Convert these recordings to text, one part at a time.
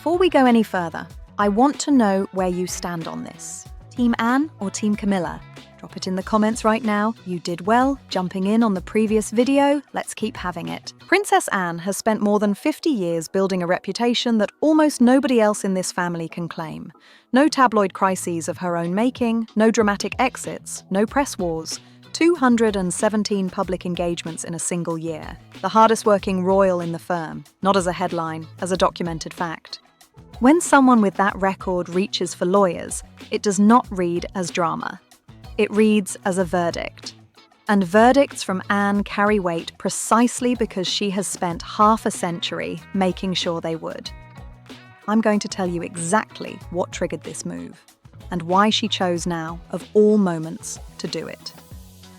Before we go any further, I want to know where you stand on this. Team Anne or Team Camilla? Drop it in the comments right now. You did well, jumping in on the previous video. Let's keep having it. Princess Anne has spent more than 50 years building a reputation that almost nobody else in this family can claim. No tabloid crises of her own making, no dramatic exits, no press wars. 217 public engagements in a single year. The hardest working royal in the firm, not as a headline, as a documented fact. When someone with that record reaches for lawyers, it does not read as drama. It reads as a verdict. And verdicts from Anne carry weight precisely because she has spent half a century making sure they would. I'm going to tell you exactly what triggered this move, and why she chose now, of all moments, to do it.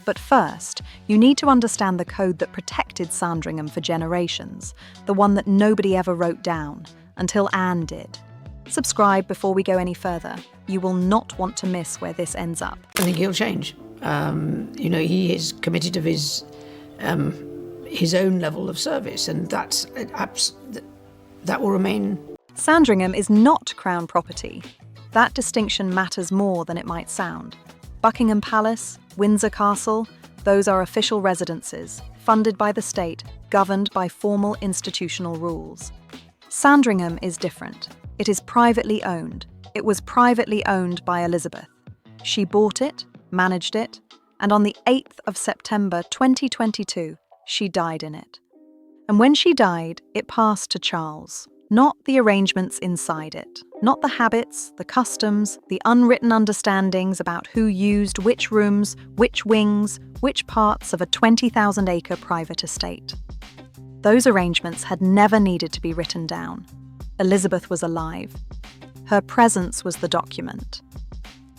But first, you need to understand the code that protected Sandringham for generations, the one that nobody ever wrote down, until Anne did. Subscribe before we go any further. You will not want to miss where this ends up. I think he'll change. He is committed of his own level of service, and that will remain. Sandringham is not crown property. That distinction matters more than it might sound. Buckingham Palace, Windsor Castle, those are official residences, funded by the state, governed by formal institutional rules. Sandringham is different. It is privately owned. It was privately owned by Elizabeth. She bought it, managed it, and on the 8th of September 2022, she died in it. And when she died, it passed to Charles. Not the arrangements inside it, not the habits, the customs, the unwritten understandings about who used which rooms, which wings, which parts of a 20,000-acre private estate. Those arrangements had never needed to be written down. Elizabeth was alive. Her presence was the document.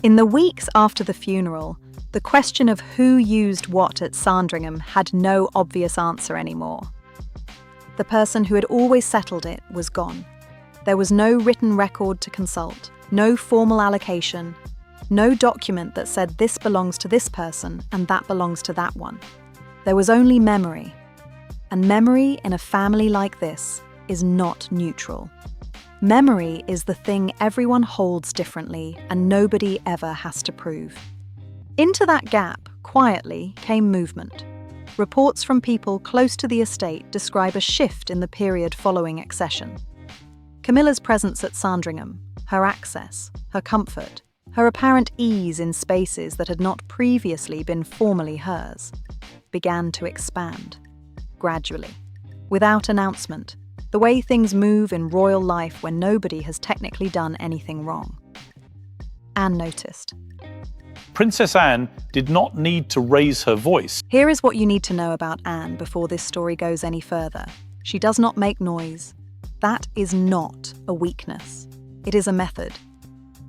In the weeks after the funeral, the question of who used what at Sandringham had no obvious answer anymore. The person who had always settled it was gone. There was no written record to consult, no formal allocation, no document that said this belongs to this person and that belongs to that one. There was only memory. And memory in a family like this is not neutral. Memory is the thing everyone holds differently and nobody ever has to prove. Into that gap, quietly, came movement. Reports from people close to the estate describe a shift in the period following accession. Camilla's presence at Sandringham, her access, her comfort, her apparent ease in spaces that had not previously been formally hers, began to expand, gradually, without announcement, the way things move in royal life when nobody has technically done anything wrong. Anne noticed. Princess Anne did not need to raise her voice. Here is what you need to know about Anne before this story goes any further. She does not make noise. That is not a weakness. It is a method.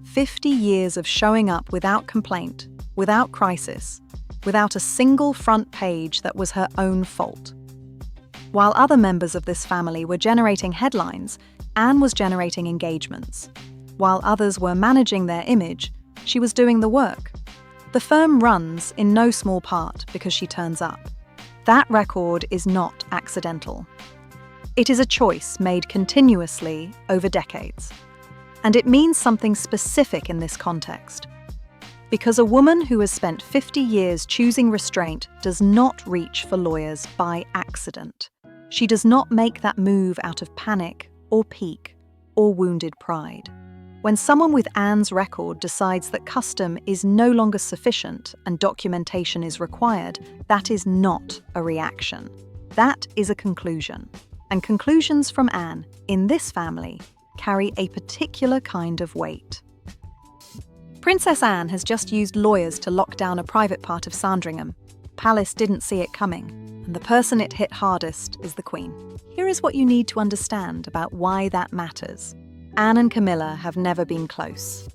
50 years of showing up without complaint, without crisis, without a single front page that was her own fault. While other members of this family were generating headlines, Anne was generating engagements. While others were managing their image, she was doing the work. The firm runs in no small part because she turns up. That record is not accidental. It is a choice made continuously over decades. And it means something specific in this context. Because a woman who has spent 50 years choosing restraint does not reach for lawyers by accident. She does not make that move out of panic or pique or wounded pride. When someone with Anne's record decides that custom is no longer sufficient and documentation is required, that is not a reaction. That is a conclusion. And conclusions from Anne, in this family, carry a particular kind of weight. Princess Anne has just used lawyers to lock down a private part of Sandringham. Palace didn't see it coming, and the person it hit hardest is the Queen. Here is what you need to understand about why that matters. Anne and Camilla have never been close.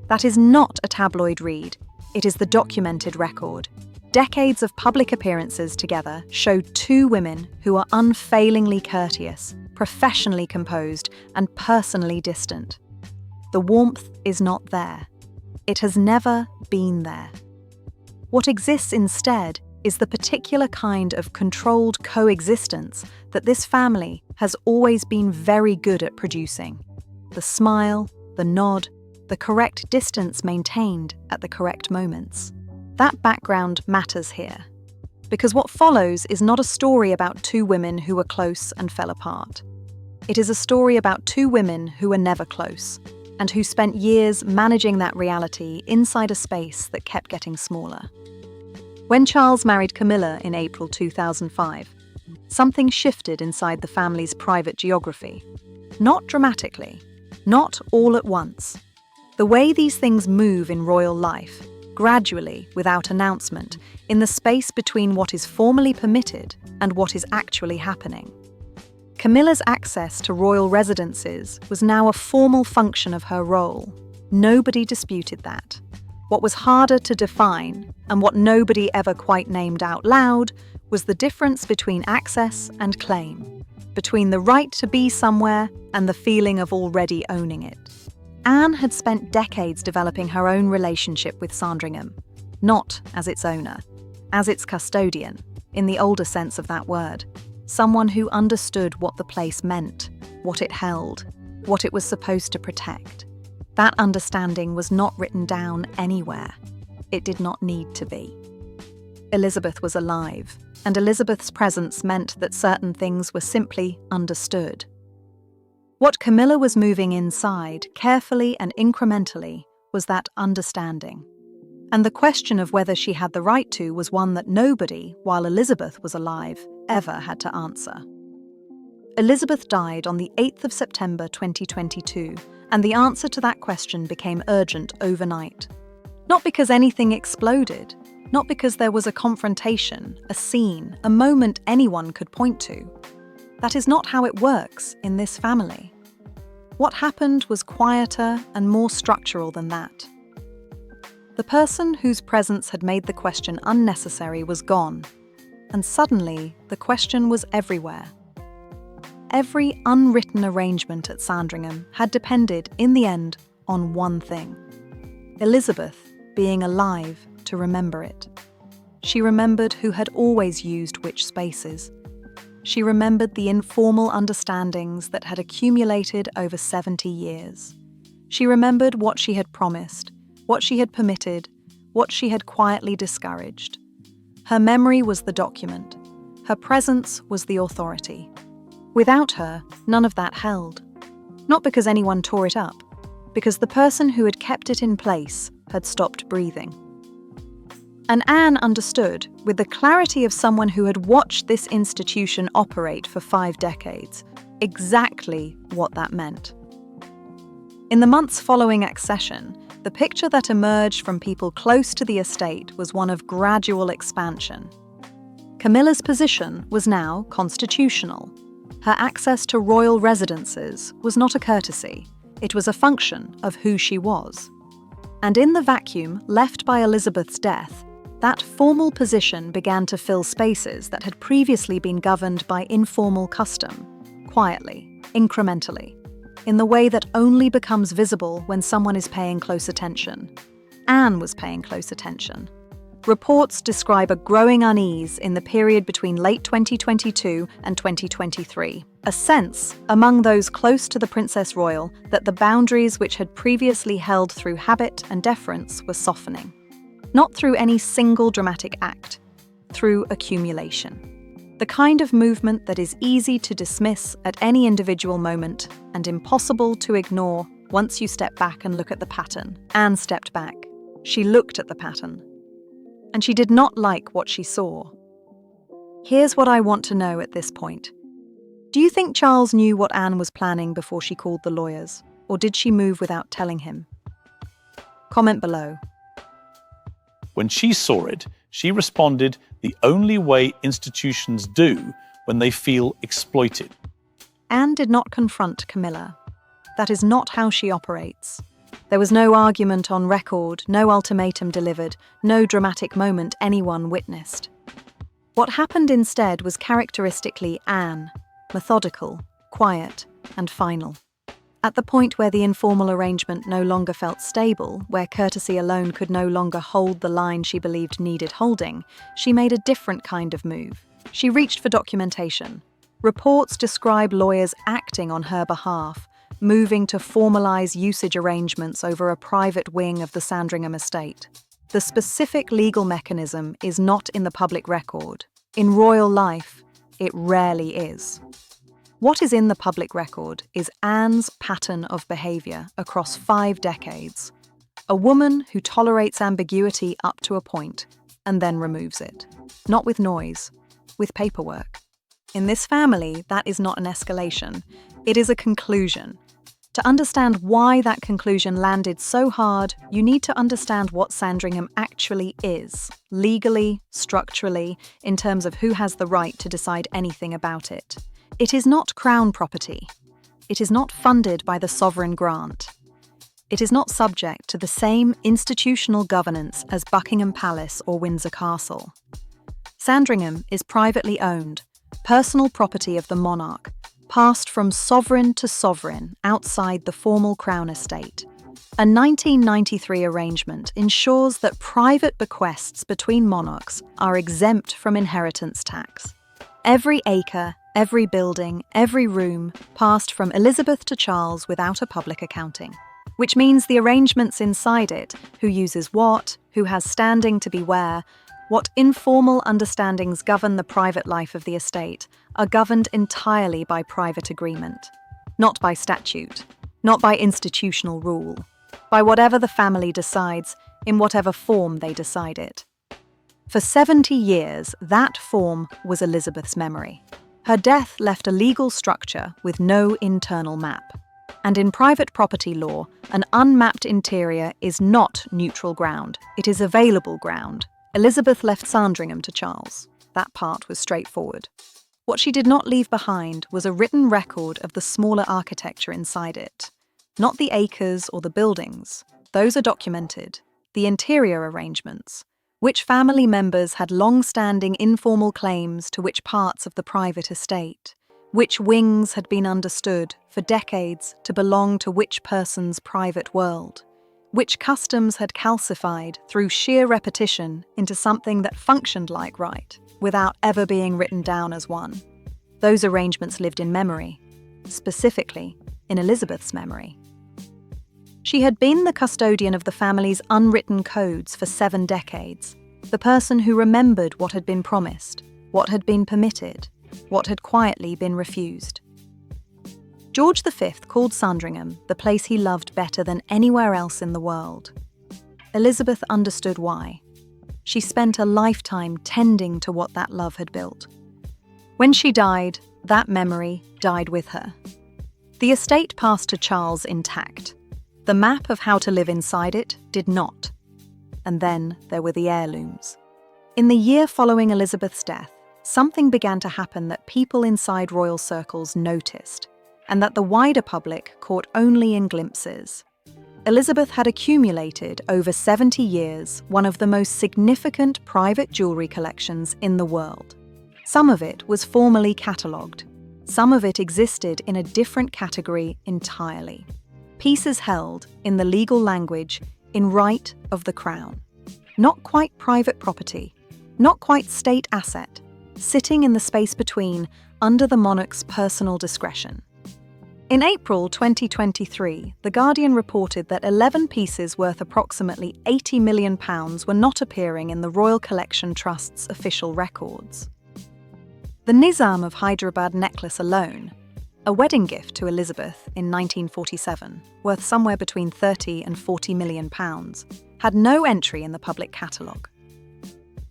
That is not a tabloid read. It is the documented record. Decades of public appearances together show two women who are unfailingly courteous, professionally composed, and personally distant. The warmth is not there. It has never been there. What exists instead is the particular kind of controlled coexistence that this family has always been very good at producing. the smile, the nod, the correct distance maintained at the correct moments. That background matters here, because what follows is not a story about two women who were close and fell apart. It is a story about two women who were never close, and who spent years managing that reality inside a space that kept getting smaller. When Charles married Camilla in April 2005, something shifted inside the family's private geography. Not dramatically, not all at once. The way these things move in royal life, gradually, without announcement, in the space between what is formally permitted and what is actually happening. Camilla's access to royal residences was now a formal function of her role. Nobody disputed that. What was harder to define, and what nobody ever quite named out loud, was the difference between access and claim, between the right to be somewhere and the feeling of already owning it. Anne had spent decades developing her own relationship with Sandringham, not as its owner, as its custodian, in the older sense of that word, someone who understood what the place meant, what it held, what it was supposed to protect. That understanding was not written down anywhere. It did not need to be. Elizabeth was alive, and Elizabeth's presence meant that certain things were simply understood. What Camilla was moving inside, carefully and incrementally, was that understanding. And the question of whether she had the right to was one that nobody, while Elizabeth was alive, ever had to answer. Elizabeth died on the 8th of September 2022, and the answer to that question became urgent overnight. Not because anything exploded, not because there was a confrontation, a scene, a moment anyone could point to. That is not how it works in this family. What happened was quieter and more structural than that. The person whose presence had made the question unnecessary was gone, and suddenly the question was everywhere. Every unwritten arrangement at Sandringham had depended, in the end, on one thing: Elizabeth being alive to remember it. She remembered who had always used which spaces. She remembered the informal understandings that had accumulated over 70 years. She remembered what she had promised, what she had permitted, what she had quietly discouraged. Her memory was the document. Her presence was the authority. Without her, none of that held. Not because anyone tore it up, because the person who had kept it in place had stopped breathing. And Anne understood, with the clarity of someone who had watched this institution operate for 5 decades, exactly what that meant. In the months following accession, the picture that emerged from people close to the estate was one of gradual expansion. Camilla's position was now constitutional. Her access to royal residences was not a courtesy, it was a function of who she was. And in the vacuum left by Elizabeth's death, that formal position began to fill spaces that had previously been governed by informal custom, quietly, incrementally, in the way that only becomes visible when someone is paying close attention. Anne was paying close attention. Reports describe a growing unease in the period between late 2022 and 2023, a sense, among those close to the Princess Royal, that the boundaries which had previously held through habit and deference were softening. Not through any single dramatic act, through accumulation. The kind of movement that is easy to dismiss at any individual moment and impossible to ignore once you step back and look at the pattern. Anne stepped back. She looked at the pattern. And she did not like what she saw. Here's what I want to know at this point. Do you think Charles knew what Anne was planning before she called the lawyers, or did she move without telling him? Comment below. When she saw it, she responded the only way institutions do when they feel exploited. Anne did not confront Camilla. That is not how she operates. There was no argument on record, no ultimatum delivered, no dramatic moment anyone witnessed. What happened instead was characteristically Anne, methodical, quiet, and final. At the point where the informal arrangement no longer felt stable, where courtesy alone could no longer hold the line she believed needed holding, she made a different kind of move. She reached for documentation. Reports describe lawyers acting on her behalf, moving to formalize usage arrangements over a private wing of the Sandringham estate. The specific legal mechanism is not in the public record. In royal life, it rarely is. What is in the public record is Anne's pattern of behavior across 5 decades. A woman who tolerates ambiguity up to a point and then removes it. Not with noise, with paperwork. In this family, that is not an escalation. It is a conclusion. To understand why that conclusion landed so hard, you need to understand what Sandringham actually is, legally, structurally, in terms of who has the right to decide anything about it. It is not crown property. It is not funded by the sovereign grant. It is not subject to the same institutional governance as Buckingham Palace or Windsor Castle. Sandringham is privately owned, personal property of the monarch, passed from sovereign to sovereign outside the formal crown estate. A 1993 arrangement ensures that private bequests between monarchs are exempt from inheritance tax. Every acre, every building, every room passed from Elizabeth to Charles without a public accounting. Which means the arrangements inside it, who uses what, who has standing to be where, what informal understandings govern the private life of the estate, are governed entirely by private agreement. Not by statute, not by institutional rule, by whatever the family decides, in whatever form they decide it. For 70 years, that form was Elizabeth's memory. Her death left a legal structure with no internal map. And in private property law, an unmapped interior is not neutral ground, it is available ground. Elizabeth left Sandringham to Charles. That part was straightforward. What she did not leave behind was a written record of the smaller architecture inside it. Not the acres or the buildings, those are documented. The interior arrangements, which family members had long-standing informal claims to which parts of the private estate. Which wings had been understood for decades to belong to which person's private world, which customs had calcified through sheer repetition into something that functioned like right, without ever being written down as one. Those arrangements lived in memory, specifically in Elizabeth's memory. She had been the custodian of the family's unwritten codes for 7 decades, the person who remembered what had been promised, what had been permitted, what had quietly been refused. George V called Sandringham the place he loved better than anywhere else in the world. Elizabeth understood why. She spent a lifetime tending to what that love had built. When she died, that memory died with her. The estate passed to Charles intact. The map of how to live inside it did not. And then there were the heirlooms. In the year following Elizabeth's death, something began to happen that people inside royal circles noticed, and that the wider public caught only in glimpses. Elizabeth had accumulated over 70 years one of the most significant private jewellery collections in the world. Some of it was formally catalogued. Some of it existed in a different category entirely. Pieces held, in the legal language, in right of the crown. Not quite private property, not quite state asset, sitting in the space between, under the monarch's personal discretion. In April 2023, The Guardian reported that 11 pieces worth approximately £80 million were not appearing in the Royal Collection Trust's official records. The Nizam of Hyderabad necklace alone, a wedding gift to Elizabeth in 1947, worth somewhere between £30 and £40 million, had no entry in the public catalogue.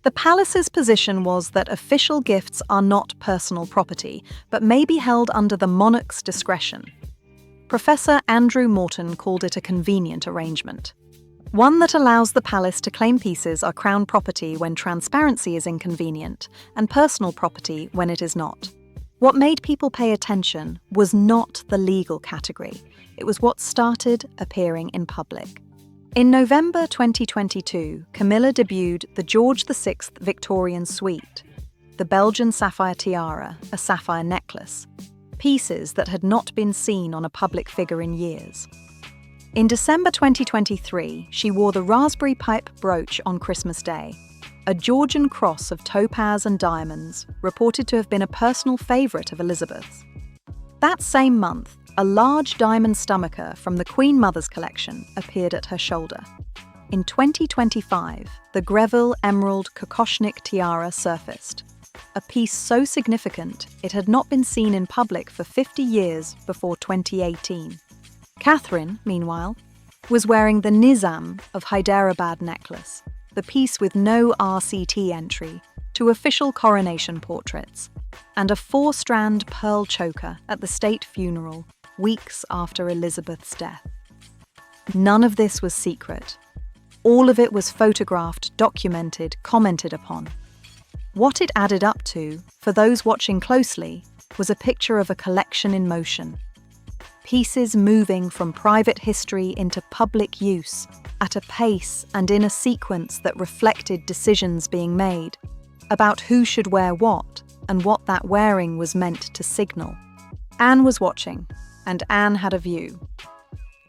The palace's position was that official gifts are not personal property, but may be held under the monarch's discretion. Professor Andrew Morton called it a convenient arrangement. One that allows the palace to claim pieces are crown property when transparency is inconvenient, and personal property when it is not. What made people pay attention was not the legal category. It was what started appearing in public. In November 2022, Camilla debuted the George VI Victorian Suite, the Belgian sapphire tiara, a sapphire necklace, pieces that had not been seen on a public figure in years. In December 2023, she wore the raspberry pipe brooch on Christmas Day, a Georgian cross of topaz and diamonds, reported to have been a personal favourite of Elizabeth's. That same month, A large diamond stomacher from the Queen Mother's collection appeared at her shoulder. In 2025, the Greville Emerald Kokoshnik tiara surfaced, a piece so significant it had not been seen in public for 50 years before 2018. Catherine, meanwhile, was wearing the Nizam of Hyderabad necklace, the piece with no RCT entry, to official coronation portraits, and a 4-strand pearl choker at the state funeral weeks after Elizabeth's death. None of this was secret. All of it was photographed, documented, commented upon. What it added up to, for those watching closely, was a picture of a collection in motion. Pieces moving from private history into public use, at a pace and in a sequence that reflected decisions being made about who should wear what and what that wearing was meant to signal. Anne was watching, and Anne had a view.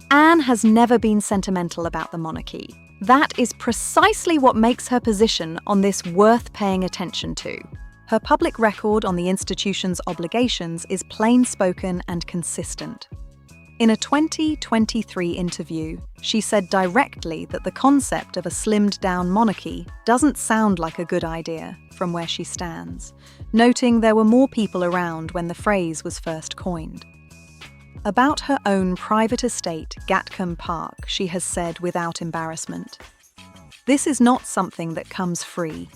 Anne has never been sentimental about the monarchy. That is precisely what makes her position on this worth paying attention to. Her public record on the institution's obligations is plain-spoken and consistent. In a 2023 interview, she said directly that the concept of a slimmed-down monarchy doesn't sound like a good idea from where she stands, noting there were more people around when the phrase was first coined. About her own private estate, Gatcombe Park, she has said without embarrassment, "This is not something that comes free.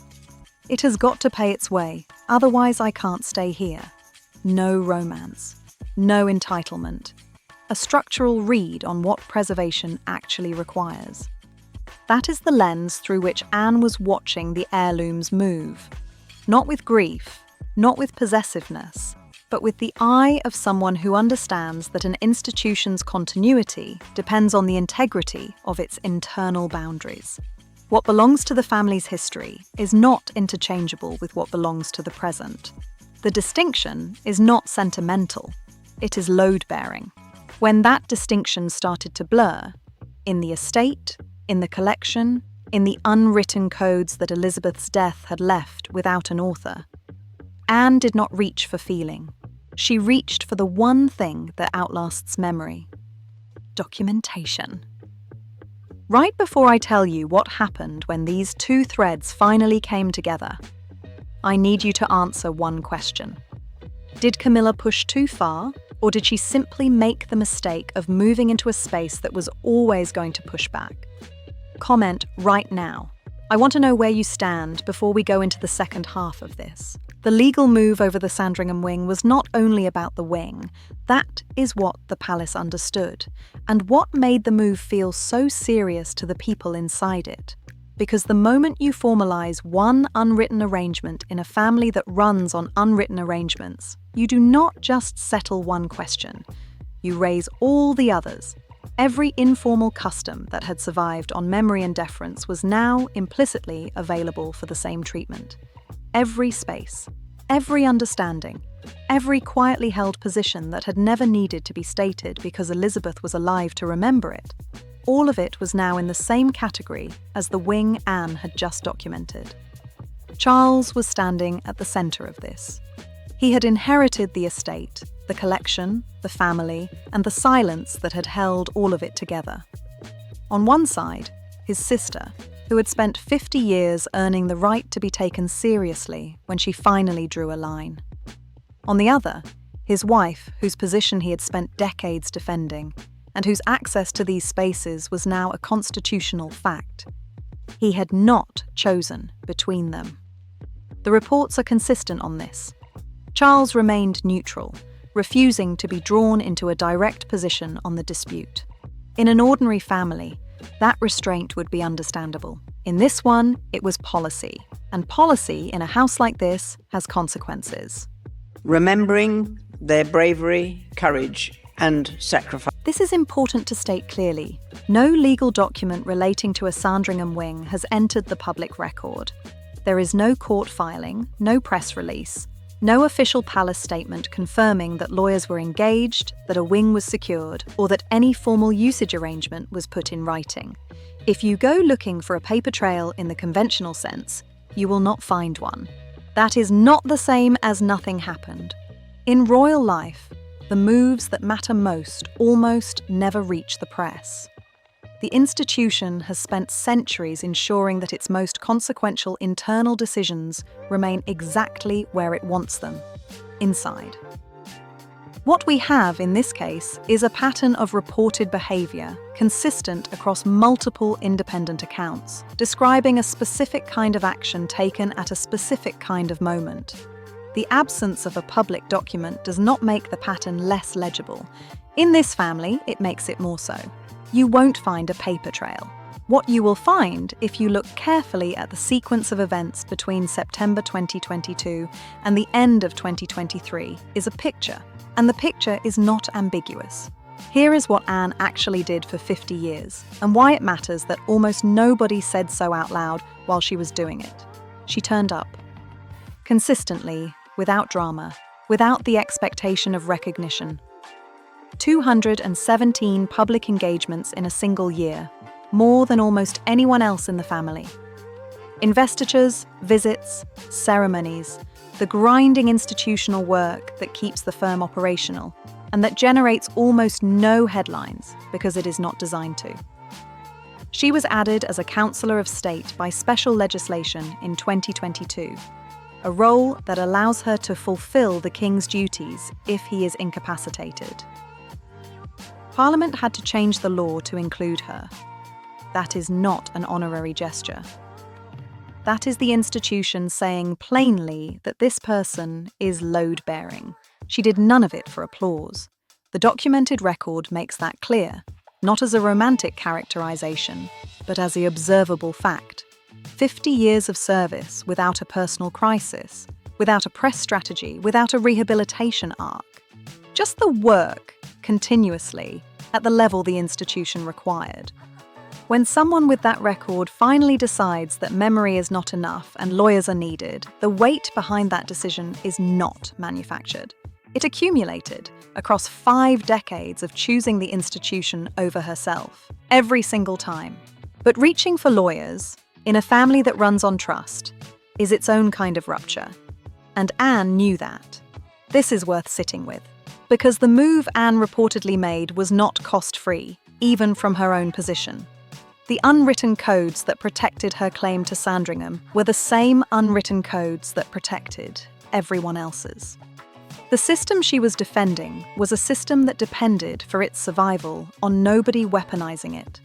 It has got to pay its way, otherwise I can't stay here. No romance, no entitlement. A structural read on what preservation actually requires." That is the lens through which Anne was watching the heirlooms move. Not with grief, not with possessiveness, but with the eye of someone who understands that an institution's continuity depends on the integrity of its internal boundaries. What belongs to the family's history is not interchangeable with what belongs to the present. The distinction is not sentimental, it is load-bearing. When that distinction started to blur, in the estate, in the collection, in the unwritten codes that Elizabeth's death had left without an author, Anne did not reach for feeling. She reached for the one thing that outlasts memory: documentation. Right before I tell you what happened when these two threads finally came together, I need you to answer one question. Did Camilla push too far, or did she simply make the mistake of moving into a space that was always going to push back? Comment right now. I want to know where you stand before we go into the second half of this. The legal move over the Sandringham wing was not only about the wing. That is what the palace understood, and what made the move feel so serious to the people inside it. Because the moment you formalize one unwritten arrangement in a family that runs on unwritten arrangements, you do not just settle one question. You raise all the others. Every informal custom that had survived on memory and deference was now implicitly available for the same treatment. Every space, every understanding, every quietly held position that had never needed to be stated because Elizabeth was alive to remember it, all of it was now in the same category as the wing Anne had just documented. Charles was standing at the centre of this. He had inherited the estate, the collection, the family, and the silence that had held all of it together. On one side, his sister, who had spent 50 years earning the right to be taken seriously when she finally drew a line. On the other, his wife, whose position he had spent decades defending, and whose access to these spaces was now a constitutional fact. He had not chosen between them. The reports are consistent on this. Charles remained neutral, refusing to be drawn into a direct position on the dispute. In an ordinary family, that restraint would be understandable. In this one, it was policy, and policy in a house like this has consequences. Remembering their bravery, courage, and sacrifice. This is important to state clearly. No legal document relating to a Sandringham wing has entered the public record. There is no court filing, no press release, no official palace statement confirming that lawyers were engaged, that a wing was secured, or that any formal usage arrangement was put in writing. If you go looking for a paper trail in the conventional sense, you will not find one. That is not the same as nothing happened. In royal life, the moves that matter most almost never reach the press. The institution has spent centuries ensuring that its most consequential internal decisions remain exactly where it wants them, inside. What we have in this case is a pattern of reported behaviour consistent across multiple independent accounts, describing a specific kind of action taken at a specific kind of moment. The absence of a public document does not make the pattern less legible. In this family, it makes it more so. You won't find a paper trail. What you will find, if you look carefully at the sequence of events between September 2022 and the end of 2023, is a picture. And the picture is not ambiguous. Here is what Anne actually did for 50 years, and why it matters that almost nobody said so out loud while she was doing it. She turned up. Consistently, without drama, without the expectation of recognition. 217 public engagements in a single year, more than almost anyone else in the family. Investitures, visits, ceremonies, the grinding institutional work that keeps the firm operational and that generates almost no headlines because it is not designed to. She was added as a Councillor of State by special legislation in 2022, a role that allows her to fulfil the King's duties if he is incapacitated. Parliament had to change the law to include her. That is not an honorary gesture. That is the institution saying plainly that this person is load-bearing. She did none of it for applause. The documented record makes that clear, not as a romantic characterization, but as the observable fact. 50 years of service without a personal crisis, without a press strategy, without a rehabilitation arc. Just the work, continuously, at the level the institution required. When someone with that record finally decides that memory is not enough and lawyers are needed, the weight behind that decision is not manufactured. It accumulated across 5 decades of choosing the institution over herself, every single time. But reaching for lawyers, in a family that runs on trust, is its own kind of rupture. And Anne knew that. This is worth sitting with, because the move Anne reportedly made was not cost-free, even from her own position. The unwritten codes that protected her claim to Sandringham were the same unwritten codes that protected everyone else's. The system she was defending was a system that depended for its survival on nobody weaponizing it.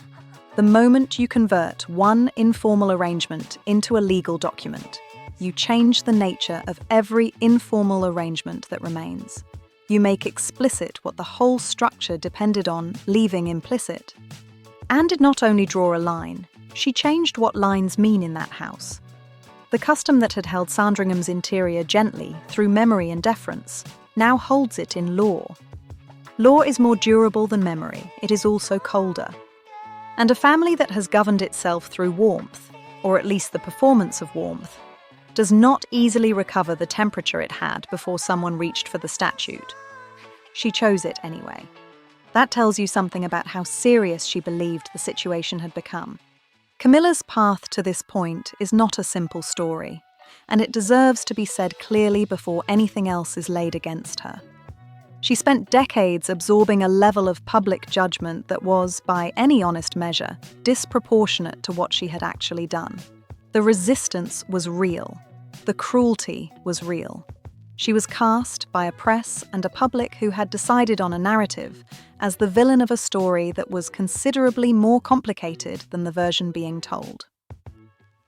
The moment you convert one informal arrangement into a legal document, you change the nature of every informal arrangement that remains. You make explicit what the whole structure depended on leaving implicit. Anne did not only draw a line, she changed what lines mean in that house. The custom that had held Sandringham's interior gently through memory and deference now holds it in law. Law is more durable than memory, it is also colder. And a family that has governed itself through warmth, or at least the performance of warmth, does not easily recover the temperature it had before someone reached for the statute. She chose it anyway. That tells you something about how serious she believed the situation had become. Camilla's path to this point is not a simple story, and it deserves to be said clearly before anything else is laid against her. She spent decades absorbing a level of public judgment that was, by any honest measure, disproportionate to what she had actually done. The resistance was real. The cruelty was real. She was cast by a press and a public who had decided on a narrative as the villain of a story that was considerably more complicated than the version being told.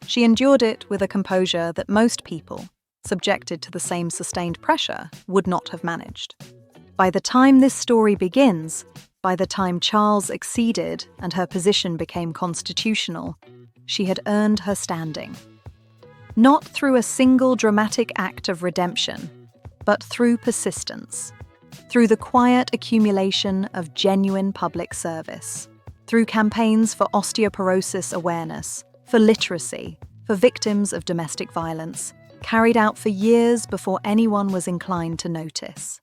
She endured it with a composure that most people, subjected to the same sustained pressure, would not have managed. By the time this story begins, by the time Charles acceded and her position became constitutional, she had earned her standing. Not through a single dramatic act of redemption, but through persistence, through the quiet accumulation of genuine public service, through campaigns for osteoporosis awareness, for literacy, for victims of domestic violence, carried out for years before anyone was inclined to notice.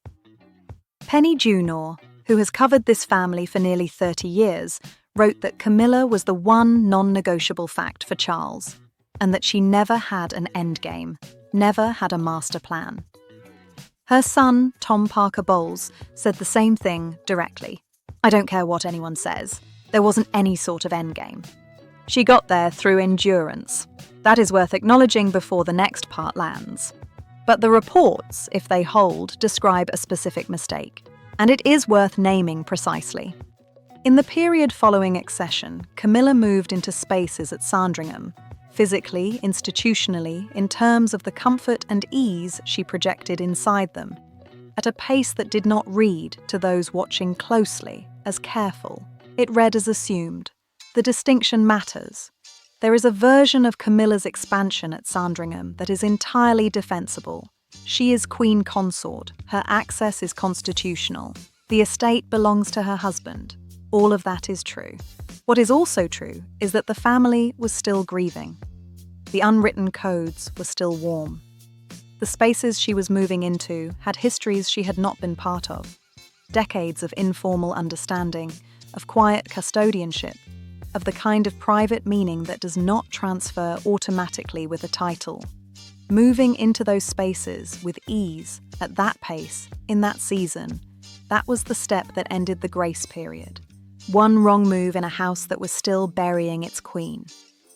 Penny Junor, who has covered this family for nearly 30 years, wrote that Camilla was the one non-negotiable fact for Charles, and that she never had an endgame, never had a master plan. Her son, Tom Parker Bowles, said the same thing directly. "I don't care what anyone says. There wasn't any sort of endgame. She got there through endurance. That is worth acknowledging before the next part lands. But the reports, if they hold, describe a specific mistake, and it is worth naming precisely. In the period following accession, Camilla moved into spaces at Sandringham, physically, institutionally, in terms of the comfort and ease she projected inside them, at a pace that did not read, to those watching closely, as careful. It read as assumed. The distinction matters. There is a version of Camilla's expansion at Sandringham that is entirely defensible. She is queen consort. Her access is constitutional. The estate belongs to her husband. All of that is true. What is also true is that the family was still grieving. The unwritten codes were still warm. The spaces she was moving into had histories she had not been part of. Decades of informal understanding, of quiet custodianship, of the kind of private meaning that does not transfer automatically with a title. Moving into those spaces with ease, at that pace, in that season, that was the step that ended the grace period. One wrong move in a house that was still burying its queen.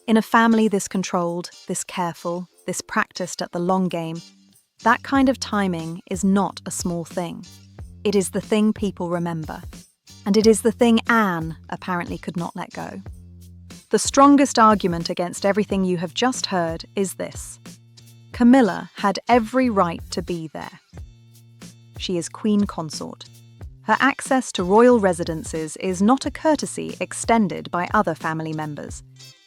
In a family this controlled, this careful, this practiced at the long game, that kind of timing is not a small thing. It is the thing people remember. And it is the thing Anne apparently could not let go. The strongest argument against everything you have just heard is this. Camilla had every right to be there. She is queen consort. Her access to royal residences is not a courtesy extended by other family members.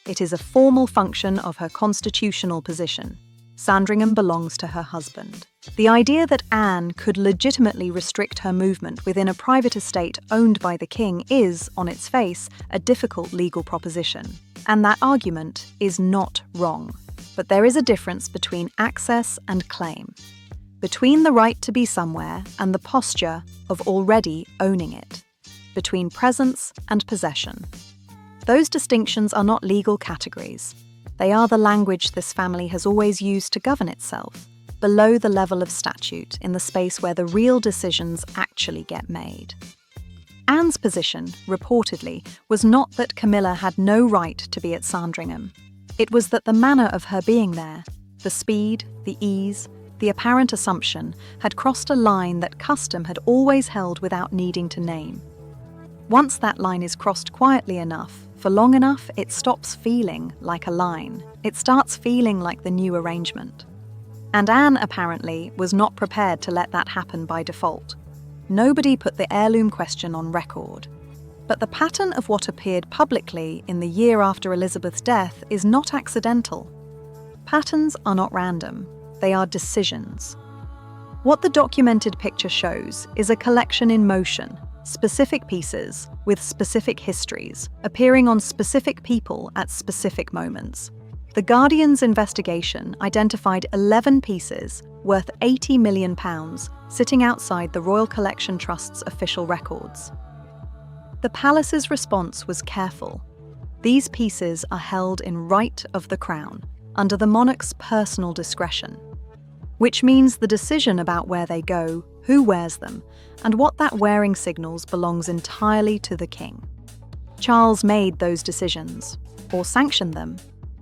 It is a formal function of her constitutional position. Sandringham belongs to her husband. The idea that Anne could legitimately restrict her movement within a private estate owned by the king is, on its face, a difficult legal proposition. And that argument is not wrong. But there is a difference between access and claim. Between the right to be somewhere and the posture of already owning it. Between presence and possession. Those distinctions are not legal categories. They are the language this family has always used to govern itself, below the level of statute, in the space where the real decisions actually get made. Anne's position, reportedly, was not that Camilla had no right to be at Sandringham. It was that the manner of her being there, the speed, the ease, the apparent assumption, had crossed a line that custom had always held without needing to name. Once that line is crossed quietly enough, for long enough, it stops feeling like a line. It starts feeling like the new arrangement. And Anne, apparently, was not prepared to let that happen by default. Nobody put the heirloom question on record. But the pattern of what appeared publicly in the year after Elizabeth's death is not accidental. Patterns are not random. They are decisions. What the documented picture shows is a collection in motion, specific pieces with specific histories, appearing on specific people at specific moments. The Guardian's investigation identified 11 pieces worth £80 million sitting outside the Royal Collection Trust's official records. The palace's response was careful. These pieces are held in right of the crown, under the monarch's personal discretion, which means the decision about where they go, who wears them, and what that wearing signals belongs entirely to the king. Charles made those decisions, or sanctioned them.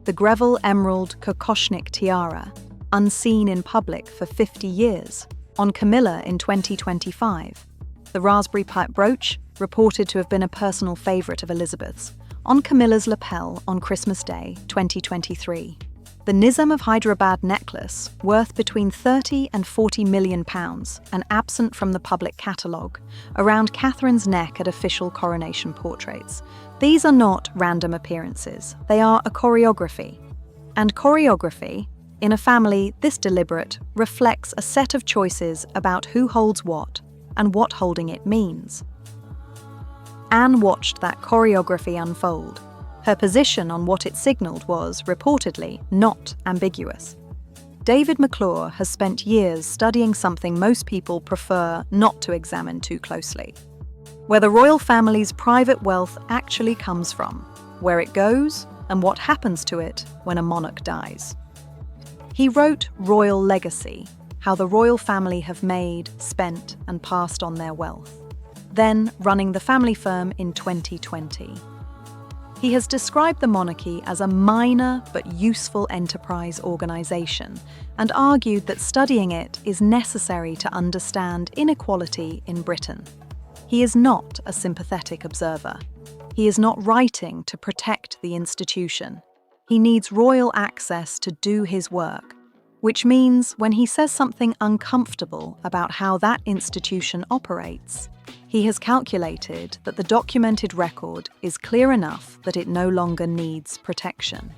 The Greville Emerald Kokoshnik tiara, unseen in public for 50 years, on Camilla in 2025. The raspberry pipe brooch, reported to have been a personal favourite of Elizabeth's, on Camilla's lapel on Christmas Day 2023. The Nizam of Hyderabad necklace, worth between £30 and £40 million and absent from the public catalogue, around Catherine's neck at official coronation portraits. These are not random appearances, they are a choreography. And choreography, in a family this deliberate, reflects a set of choices about who holds what and what holding it means. Anne watched that choreography unfold. Her position on what it signalled was, reportedly, not ambiguous. David McClure has spent years studying something most people prefer not to examine too closely: where the royal family's private wealth actually comes from, where it goes, and what happens to it when a monarch dies. He wrote Royal Legacy: how the royal family have made, spent, and passed on their wealth. Then running the family firm in 2020. He has described the monarchy as a minor but useful enterprise organisation and argued that studying it is necessary to understand inequality in Britain. He is not a sympathetic observer. He is not writing to protect the institution. He needs royal access to do his work, which means when he says something uncomfortable about how that institution operates, he has calculated that the documented record is clear enough that it no longer needs protection.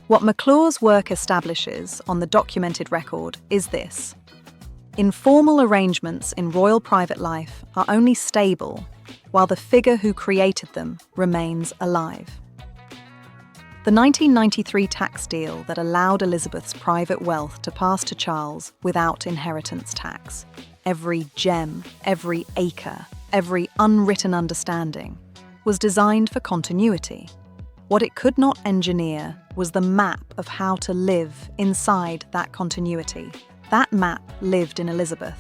What McClure's work establishes on the documented record is this: informal arrangements in royal private life are only stable while the figure who created them remains alive. The 1993 tax deal that allowed Elizabeth's private wealth to pass to Charles without inheritance tax, every gem, every acre, every unwritten understanding, was designed for continuity. What it could not engineer was the map of how to live inside that continuity. That map lived in Elizabeth.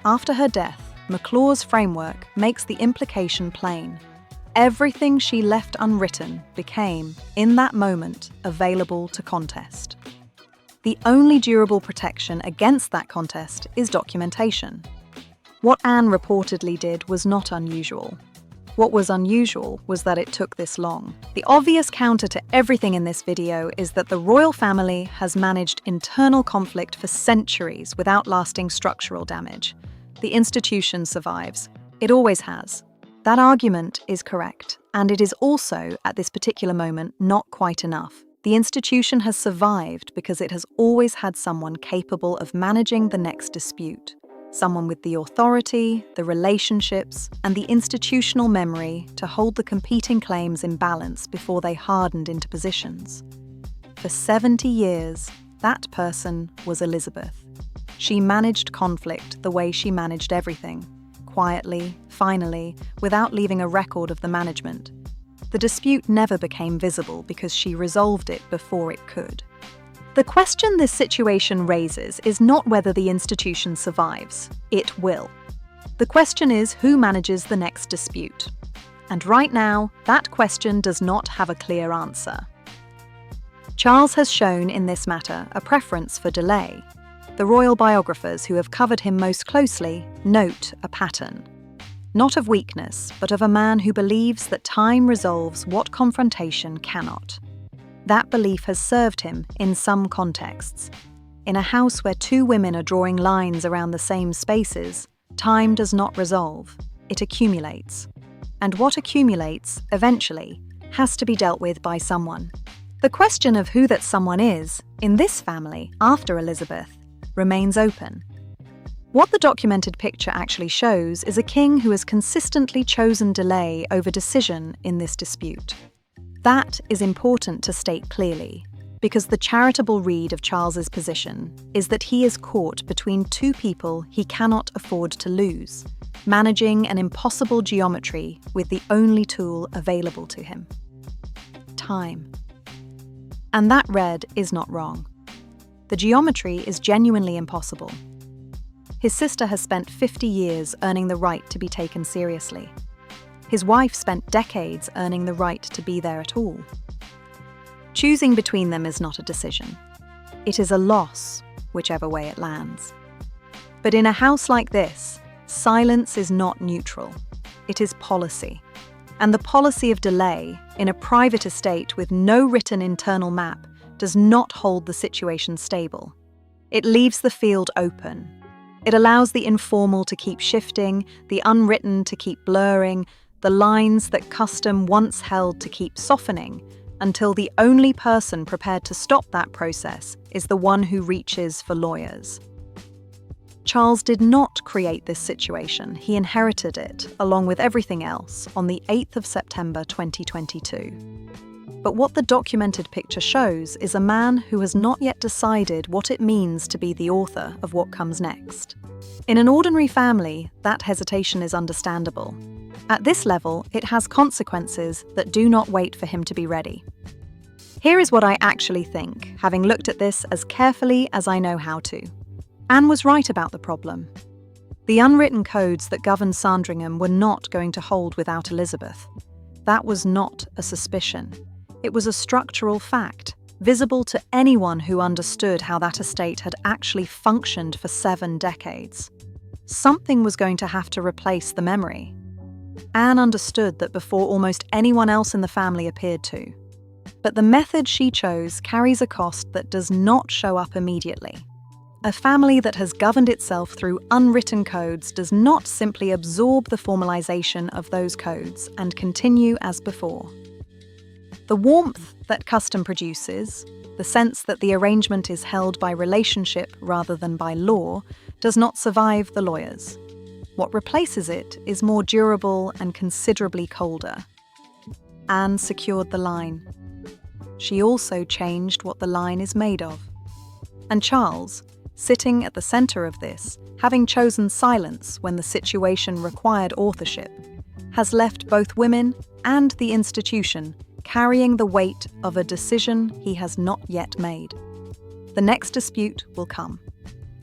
After her death, McClure's framework makes the implication plain. Everything she left unwritten became, in that moment, available to contest. The only durable protection against that contest is documentation. What Anne reportedly did was not unusual. What was unusual was that it took this long. The obvious counter to everything in this video is that the royal family has managed internal conflict for centuries without lasting structural damage. The institution survives. It always has. That argument is correct, and it is also, at this particular moment, not quite enough. The institution has survived because it has always had someone capable of managing the next dispute. Someone with the authority, the relationships, and the institutional memory to hold the competing claims in balance before they hardened into positions. For 70 years, that person was Elizabeth. She managed conflict the way she managed everything, quietly, finally, without leaving a record of the management. The dispute never became visible because she resolved it before it could. The question this situation raises is not whether the institution survives. It will. The question is who manages the next dispute. And right now, that question does not have a clear answer. Charles has shown in this matter a preference for delay. The royal biographers who have covered him most closely note a pattern. Not of weakness, but of a man who believes that time resolves what confrontation cannot. That belief has served him in some contexts. In a house where two women are drawing lines around the same spaces, time does not resolve, it accumulates. And what accumulates, eventually, has to be dealt with by someone. The question of who that someone is, in this family, after Elizabeth, remains open. What the documented picture actually shows is a king who has consistently chosen delay over decision in this dispute. That is important to state clearly, because the charitable read of Charles's position is that he is caught between two people he cannot afford to lose, managing an impossible geometry with the only tool available to him: time. And that read is not wrong. The geometry is genuinely impossible. His sister has spent 50 years earning the right to be taken seriously. His wife spent decades earning the right to be there at all. Choosing between them is not a decision. It is a loss, whichever way it lands. But in a house like this, silence is not neutral. It is policy. And the policy of delay, in a private estate with no written internal map, does not hold the situation stable. It leaves the field open. It allows the informal to keep shifting, the unwritten to keep blurring, the lines that custom once held to keep softening, until the only person prepared to stop that process is the one who reaches for lawyers. Charles did not create this situation. He inherited it, along with everything else, on the 8th of September 2022. But what the documented picture shows is a man who has not yet decided what it means to be the author of what comes next. In an ordinary family, that hesitation is understandable. At this level, it has consequences that do not wait for him to be ready. Here is what I actually think, having looked at this as carefully as I know how to. Anne was right about the problem. The unwritten codes that governed Sandringham were not going to hold without Elizabeth. That was not a suspicion. It was a structural fact, visible to anyone who understood how that estate had actually functioned for 7 decades. Something was going to have to replace the memory. Anne understood that before almost anyone else in the family appeared to. But the method she chose carries a cost that does not show up immediately. A family that has governed itself through unwritten codes does not simply absorb the formalization of those codes and continue as before. The warmth that custom produces, the sense that the arrangement is held by relationship rather than by law, does not survive the lawyers. What replaces it is more durable and considerably colder. Anne secured the line. She also changed what the line is made of. And Charles, sitting at the center of this, having chosen silence when the situation required authorship, has left both women and the institution carrying the weight of a decision he has not yet made. The next dispute will come.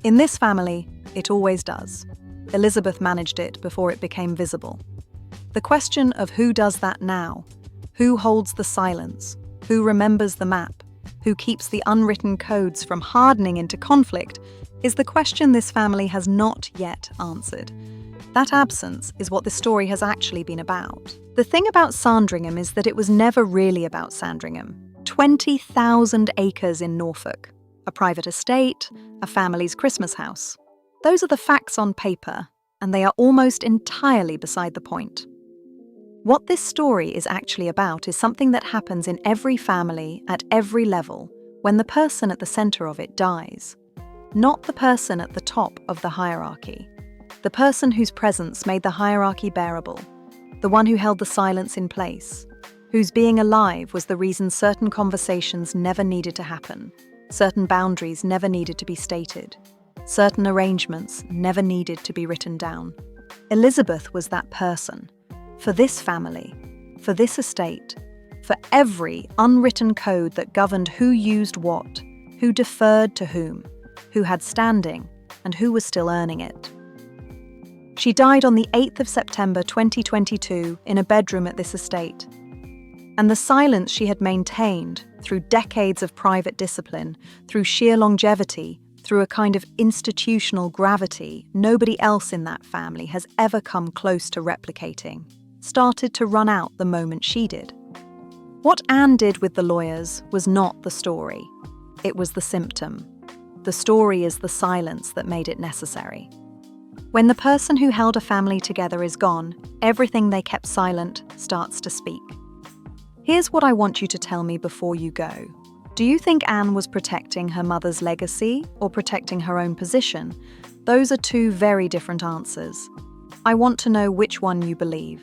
In this family, it always does. Elizabeth managed it before it became visible. The question of who does that now, who holds the silence, who remembers the map, who keeps the unwritten codes from hardening into conflict, is the question this family has not yet answered. That absence is what the story has actually been about. The thing about Sandringham is that it was never really about Sandringham. 20,000 acres in Norfolk, a private estate, a family's Christmas house. Those are the facts on paper, and they are almost entirely beside the point. What this story is actually about is something that happens in every family at every level when the person at the center of it dies. Not the person at the top of the hierarchy. The person whose presence made the hierarchy bearable. The one who held the silence in place. Whose being alive was the reason certain conversations never needed to happen. Certain boundaries never needed to be stated. Certain arrangements never needed to be written down. Elizabeth was that person. For this family, for this estate, for every unwritten code that governed who used what, who deferred to whom, who had standing, and who was still earning it. She died on the 8th of September 2022 in a bedroom at this estate. And the silence she had maintained through decades of private discipline, through sheer longevity, through a kind of institutional gravity nobody else in that family has ever come close to replicating, started to run out the moment she did. What Anne did with the lawyers was not the story. It was the symptom. The story is the silence that made it necessary. When the person who held a family together is gone, everything they kept silent starts to speak. Here's what I want you to tell me before you go. Do you think Anne was protecting her mother's legacy or protecting her own position? Those are two very different answers. I want to know which one you believe.